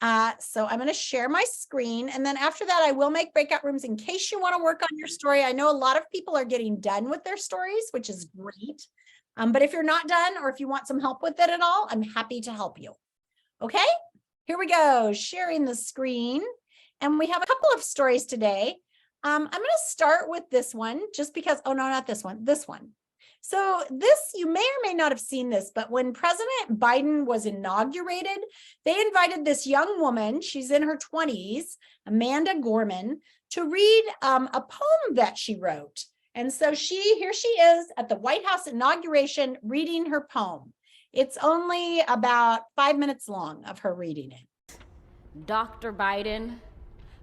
So I'm going to share my screen. And then after that, I will make breakout rooms in case you want to work on your story. I know a lot of people are getting done with their stories, which is great. But if you're not done or if you want some help with it at all, I'm happy to help you. Okay, here we go, sharing the screen. And we have a couple of stories today. I'm going to start with this one just because, oh no, not this one, this one. So this, you may or may not have seen this, but when President Biden was inaugurated, they invited this young woman, she's in her 20s, Amanda Gorman, to read a poem that she wrote. And so here she is at the White House inauguration reading her poem. It's only about 5 minutes long of her reading it. Dr. Biden,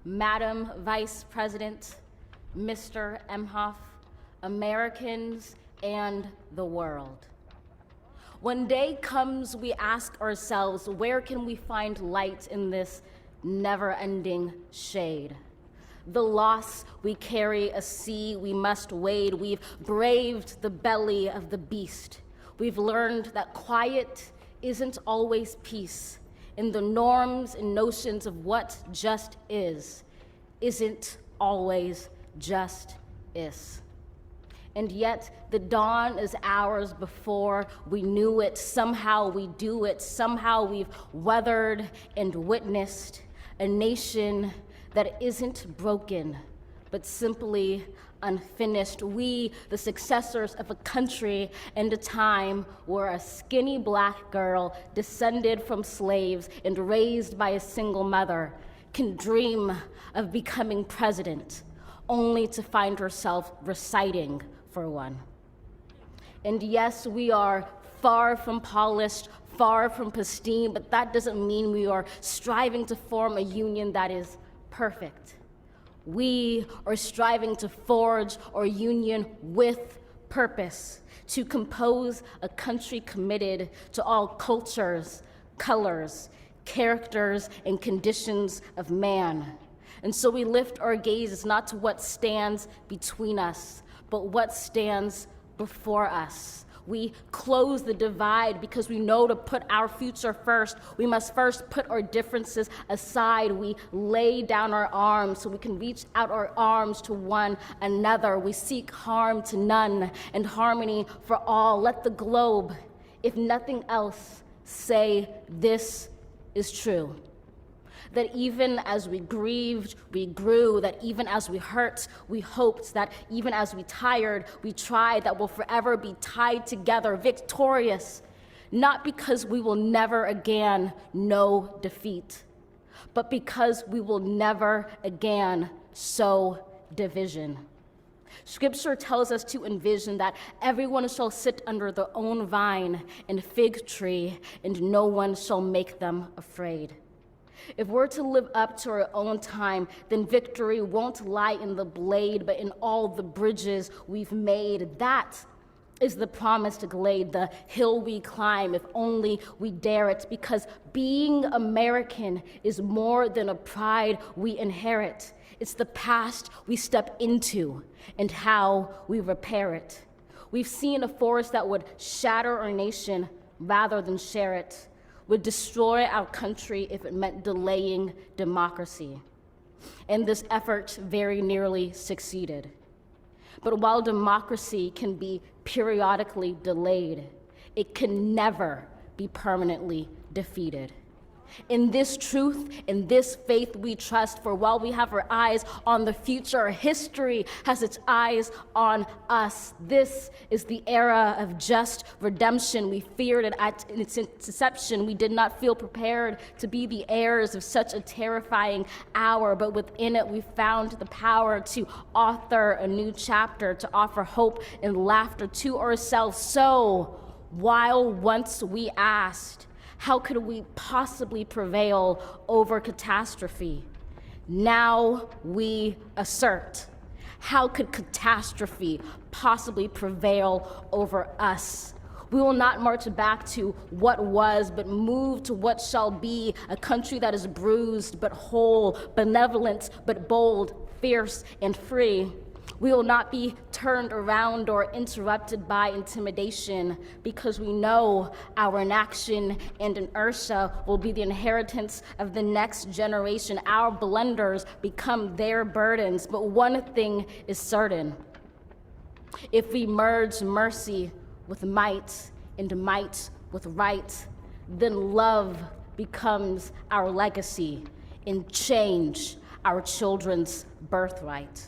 Madam Vice President, Mr. Emhoff, Americans, and the world. When day comes, we ask ourselves, where can we find light in this never-ending shade? The loss we carry, a sea we must wade. We've braved the belly of the beast. We've learned that quiet isn't always peace, and the norms and notions of what just isn't always just is. And yet the dawn is ours before we knew it. Somehow we do it. Somehow we've weathered and witnessed a nation that isn't broken, but simply unfinished. We, the successors of a country and a time where a skinny black girl descended from slaves and raised by a single mother can dream of becoming president, only to find herself reciting for one. And yes, we are far from polished, far from pristine, but that doesn't mean we are striving to form a union that is perfect. We are striving to forge our union with purpose, to compose a country committed to all cultures, colors, characters, and conditions of man. And so we lift our gazes not to what stands between us, but what stands before us. We close the divide because we know to put our future first, we must first put our differences aside. We lay down our arms so we can reach out our arms to one another. We seek harm to none and harmony for all. Let the globe, if nothing else, say this is true. That even as we grieved, we grew, that even as we hurt, we hoped, that even as we tired, we tried, that we'll forever be tied together, victorious, not because we will never again know defeat, but because we will never again sow division. Scripture tells us to envision that everyone shall sit under their own vine and fig tree, and no one shall make them afraid. If we're to live up to our own time, then victory won't lie in the blade, but in all the bridges we've made. That is the promised glade, the hill we climb, if only we dare it, because being American is more than a pride we inherit. It's the past we step into and how we repair it. We've seen a force that would shatter our nation rather than share it, would destroy our country if it meant delaying democracy. And this effort very nearly succeeded. But while democracy can be periodically delayed, it can never be permanently defeated. In this truth, in this faith we trust, for while we have our eyes on the future, history has its eyes on us. This is the era of just redemption. We feared it at its inception. We did not feel prepared to be the heirs of such a terrifying hour, but within it we found the power to author a new chapter, to offer hope and laughter to ourselves. So, while once we asked, how could we possibly prevail over catastrophe? Now we assert, how could catastrophe possibly prevail over us? We will not march back to what was, but move to what shall be, a country that is bruised but whole, benevolent but bold, fierce and free. We will not be turned around or interrupted by intimidation because we know our inaction and inertia will be the inheritance of the next generation. Our blunders become their burdens, but one thing is certain. If we merge mercy with might and might with right, then love becomes our legacy and change our children's birthright.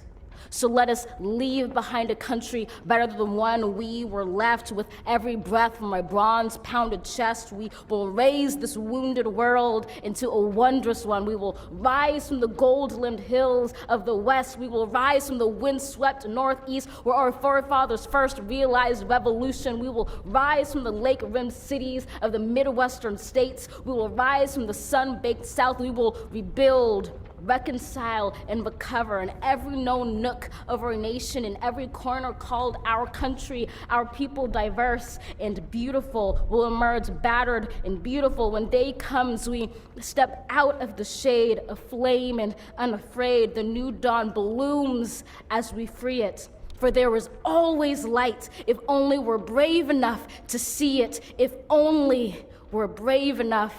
So let us leave behind a country better than the one we were left. With every breath from my bronze-pounded chest, we will raise this wounded world into a wondrous one. We will rise from the gold-limbed hills of the West. We will rise from the wind-swept Northeast, where our forefathers first realized revolution. We will rise from the lake-rimmed cities of the Midwestern states. We will rise from the sun-baked South. We will rebuild, reconcile, and recover in every known nook of our nation, in every corner called our country. Our people, diverse and beautiful, will emerge battered and beautiful. When day comes, we step out of the shade, aflame and unafraid. The new dawn blooms as we free it. For there is always light, if only we're brave enough to see it, if only we're brave enough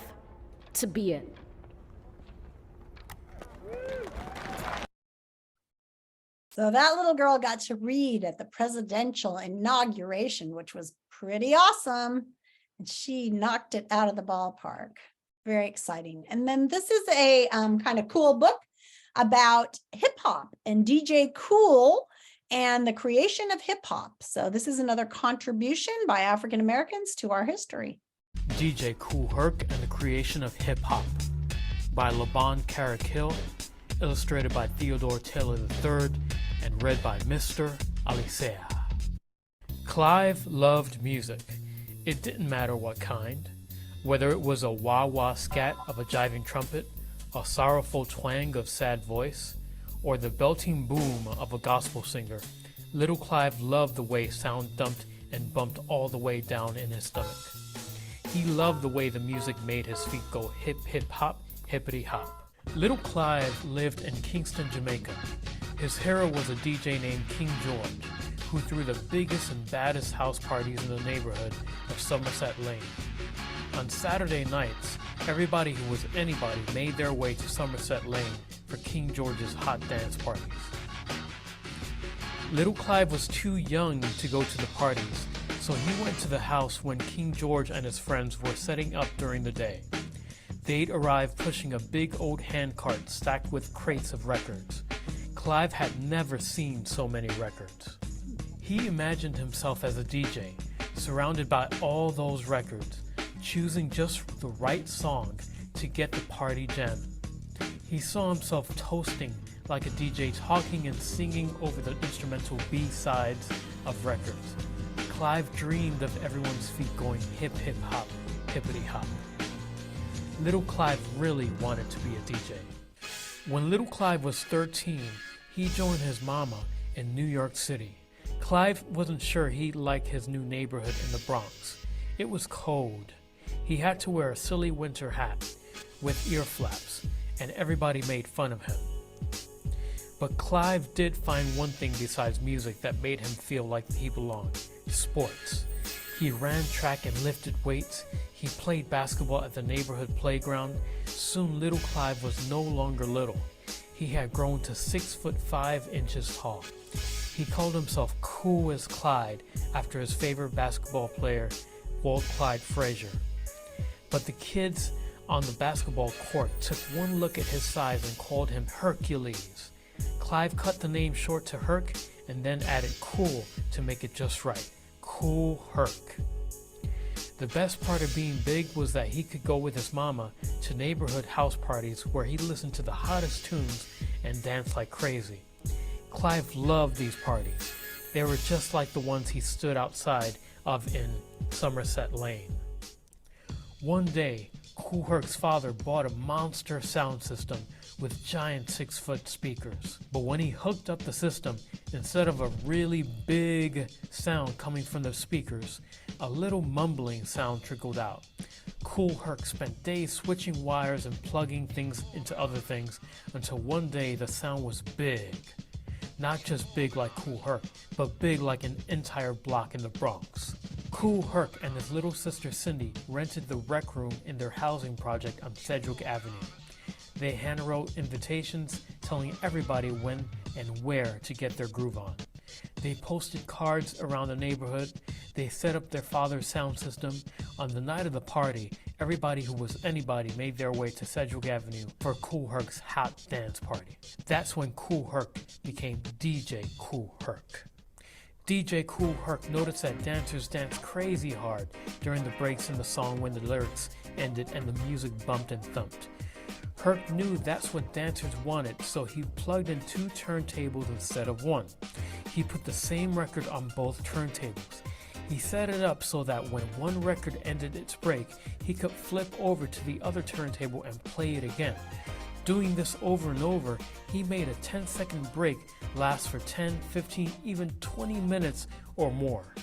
to be it. So that little girl got to read at the presidential inauguration, which was pretty awesome. And she knocked it out of the ballpark. Very exciting. And then this is a kind of cool book about hip hop and DJ Kool and the creation of hip hop. So this is another contribution by African Americans to our history. DJ Kool Herc and the Creation of Hip Hop by Laban Carrick-Hill, illustrated by Theodore Taylor III, and read by Mr. Alicea. Clive loved music. It didn't matter what kind, whether it was a wah-wah scat of a jiving trumpet, a sorrowful twang of sad voice, or the belting boom of a gospel singer. Little Clive loved the way sound dumped and bumped all the way down in his stomach. He loved the way the music made his feet go hip hip hop, hippity hop. Little Clive lived in Kingston, Jamaica. His hero was a DJ named King George, who threw the biggest and baddest house parties in the neighborhood of Somerset Lane. On Saturday nights, everybody who was anybody made their way to Somerset Lane for King George's hot dance parties. Little Clive was too young to go to the parties, so he went to the house when King George and his friends were setting up during the day. They'd arrive pushing a big old handcart stacked with crates of records. Clive had never seen so many records. He imagined himself as a DJ, surrounded by all those records, choosing just the right song to get the party jamming. He saw himself toasting like a DJ, talking and singing over the instrumental B-sides of records. Clive dreamed of everyone's feet going hip hip hop, hippity hop. Little Clive really wanted to be a DJ. When Little Clive was 13, he joined his mama in New York City. Clive wasn't sure he'd like his new neighborhood in the Bronx. It was cold. He had to wear a silly winter hat with ear flaps, and everybody made fun of him. But Clive did find one thing besides music that made him feel like he belonged: sports. He ran track and lifted weights. He played basketball at the neighborhood playground. Soon Little Clive was no longer little. He had grown to 6'5" tall. He called himself Cool as Clyde after his favorite basketball player, Walt Clyde Frazier. But the kids on the basketball court took one look at his size and called him Hercules. Clive cut the name short to Herc and then added Cool to make it just right. Kool Herc. The best part of being big was that he could go with his mama to neighborhood house parties where he listened to the hottest tunes and danced like crazy. Clive loved these parties. They were just like the ones he stood outside of in Somerset Lane. One day, Kool Herc's father bought a monster sound system with giant 6-foot speakers. But when he hooked up the system, instead of a really big sound coming from the speakers, a little mumbling sound trickled out. Kool Herc spent days switching wires and plugging things into other things until one day the sound was big. Not just big like Kool Herc, but big like an entire block in the Bronx. Kool Herc and his little sister Cindy rented the rec room in their housing project on Sedgwick Avenue. They handwrote invitations telling everybody when and where to get their groove on. They posted cards around the neighborhood. They set up their father's sound system. On the night of the party, everybody who was anybody made their way to Sedgwick Avenue for Kool Herc's hot dance party. That's when Kool Herc became DJ Kool Herc. DJ Kool Herc noticed that dancers danced crazy hard during the breaks in the song when the lyrics ended and the music bumped and thumped. Herc knew that's what dancers wanted, so he plugged in 2 turntables instead of 1. He put the same record on both turntables. He set it up so that when one record ended its break, he could flip over to the other turntable and play it again. Doing this over and over, he made a 10-second break last for 10, 15, even 20 minutes or more.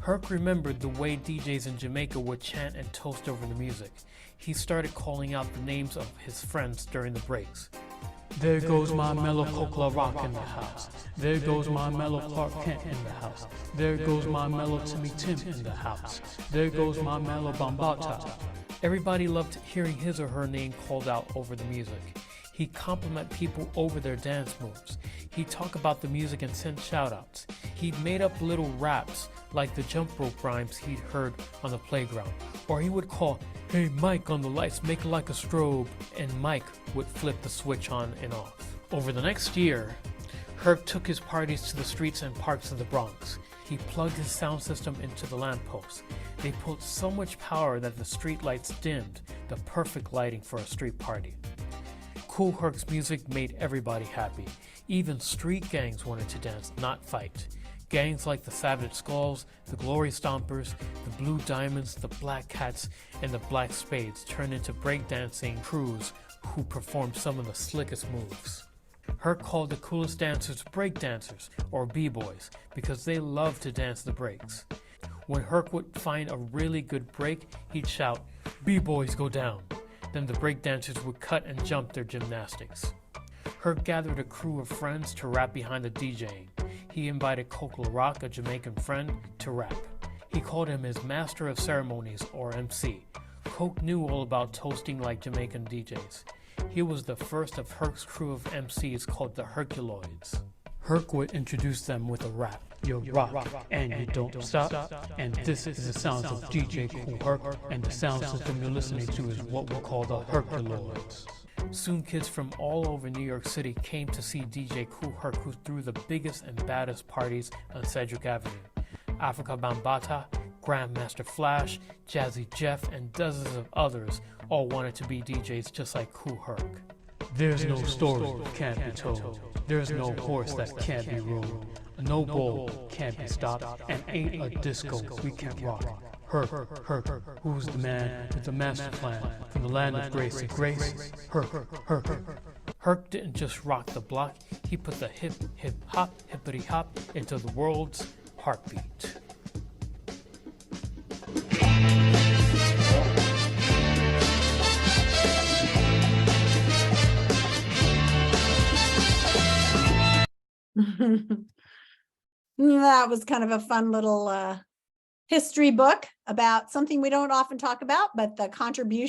Herc remembered the way DJs in Jamaica would chant and toast over the music. He started calling out the names of his friends during the breaks. There goes my mellow Coca Rock in the house. There goes my mellow Clark Kent in the house. There goes my mellow Timmy Tim in the house. There goes my mellow Bambata. Everybody loved hearing his or her name called out over the music. He'd compliment people over their dance moves. He'd talk about the music and send shout-outs. He'd made up little raps like the jump rope rhymes he'd heard on the playground. Or he would call, "Hey Mike, on the lights, make it like a strobe," and Mike would flip the switch on and off. Over the next year, Herc took his parties to the streets and parks of the Bronx. He plugged his sound system into the lampposts. They pulled so much power that the street lights dimmed, the perfect lighting for a street party. Kool Herc's music made everybody happy. Even street gangs wanted to dance, not fight. Gangs like the Savage Skulls, the Glory Stompers, the Blue Diamonds, the Black Cats, and the Black Spades turned into breakdancing crews who performed some of the slickest moves. Herc called the coolest dancers breakdancers, or b-boys, because they loved to dance the breaks. When Herc would find a really good break, he'd shout, "B-boys go down." Then the breakdancers would cut and jump their gymnastics. Herc gathered a crew of friends to rap behind the DJing. He invited Coke LaRock, a Jamaican friend, to rap. He called him his Master of Ceremonies, or MC. Coke knew all about toasting like Jamaican DJs. He was the first of Herc's crew of MCs called the Herculoids. Herc would introduce them with a rap. You rock and you don't stop. And this is the sounds of DJ Kool Herc, and the sound system you're listening to is what we call the Herculoids. Soon kids from all over New York City came to see DJ Kool Herc, who threw the biggest and baddest parties on Sedgwick Avenue. Africa Bambaataa, Grandmaster Flash, Jazzy Jeff, and dozens of others all wanted to be DJs just like Kool Herc. There's no story that can't be told. There's no horse that can't be rode. No bull can't be stopped, and ain't a disco we can't rock. Herc, who's the man with the master plan from the land of grace to grace? Herc. Herc didn't just rock the block, he put the hip, hip, hop, hippity hop into the world's heartbeat. That was kind of a fun little history book about something we don't often talk about, but the contribution